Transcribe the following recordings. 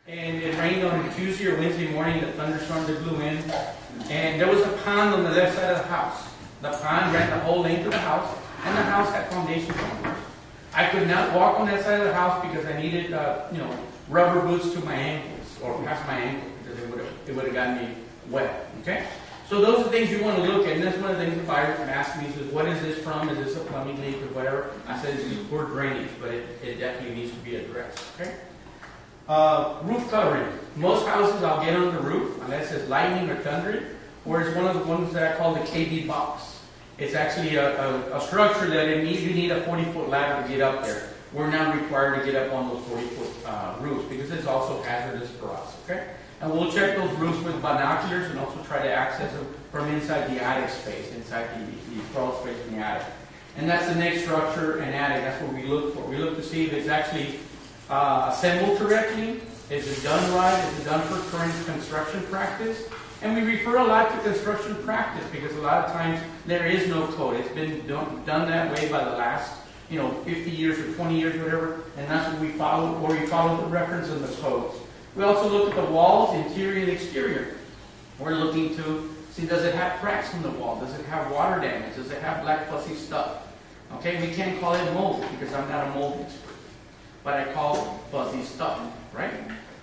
And it rained on Tuesday or Wednesday morning, the thunderstorm that blew in. And there was a pond on the left side of the house. The pond ran the whole length of the house, and the house had foundations on it. I could not walk on that side of the house because I needed, rubber boots to my ankles, or past my ankle, because it would have gotten me wet. Okay? So those are things you want to look at, and that's one of the things the buyer asked me. He says, "What is this from? Is this a plumbing leak or whatever?" I said, "It's just poor drainage, but it definitely needs to be addressed." Okay? Roof covering. Most houses I'll get on the roof unless it's lightning or thundering, or it's one of the ones that I call the KB box. It's actually a structure that you need a 40-foot ladder to get up there. We're not required to get up on those 40-foot roofs because it's also hazardous for us. Okay, and we'll check those roofs with binoculars and also try to access them from inside the attic space, inside the crawl space in the attic. And that's the next structure and attic. That's what we look for. We look to see if it's actually assembled correctly. Is it done right? Is it done for current construction practice? And we refer a lot to construction practice because a lot of times there is no code. It's been done that way by the last 50 years or 20 years, whatever, and that's what we follow, or we follow the reference of the codes. We also look at the walls, interior and exterior. We're looking to see, does it have cracks in the wall? Does it have water damage? Does it have black fuzzy stuff? Okay, we can't call it mold because I'm not a mold expert, but I call fuzzy stuff, right?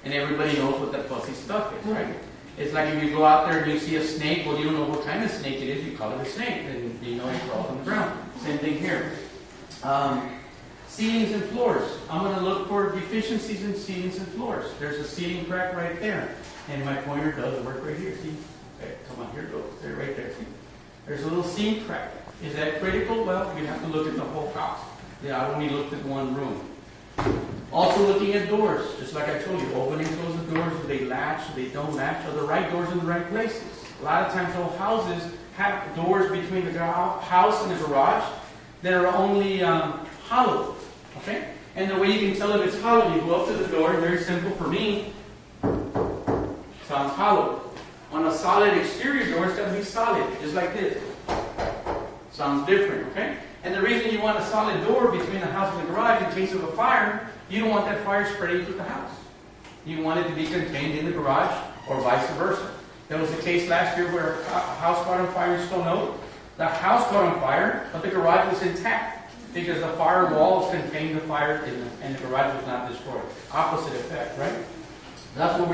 And everybody knows what that fuzzy stuff is, right? It's like if you go out there and you see a snake, well, you don't know what kind of snake it is, you call it a snake, and you know it crawls on the ground. Same thing here. Ceilings and floors. I'm going to look for deficiencies in ceilings and floors. There's a ceiling crack right there, and my pointer does work right here. See? Okay, come on, here it goes. There, right there. See? There's a little seam crack. Is that critical? Well, we have to look at the whole house. Yeah, I only looked at one room. Also looking at doors, just like I told you, open and close the doors. Do they latch? Do they don't latch? Are the right doors in the right places? A lot of times old houses have doors between the house and the garage that are only hollow. Okay? And the way you can tell if it's hollow, you go up to the door, very simple for me, sounds hollow. On a solid exterior door, it's got to be solid, just like this. Sounds different, okay? And the reason you want a solid door between the house and the garage in case of a fire, you don't want that fire spreading through the house. You want it to be contained in the garage or vice versa. There was a case last year where a house caught on fire in Stone Oak. The house caught on fire, but the garage was intact because the fire walls contained the fire and the garage was not destroyed. Opposite effect, right? That's what we're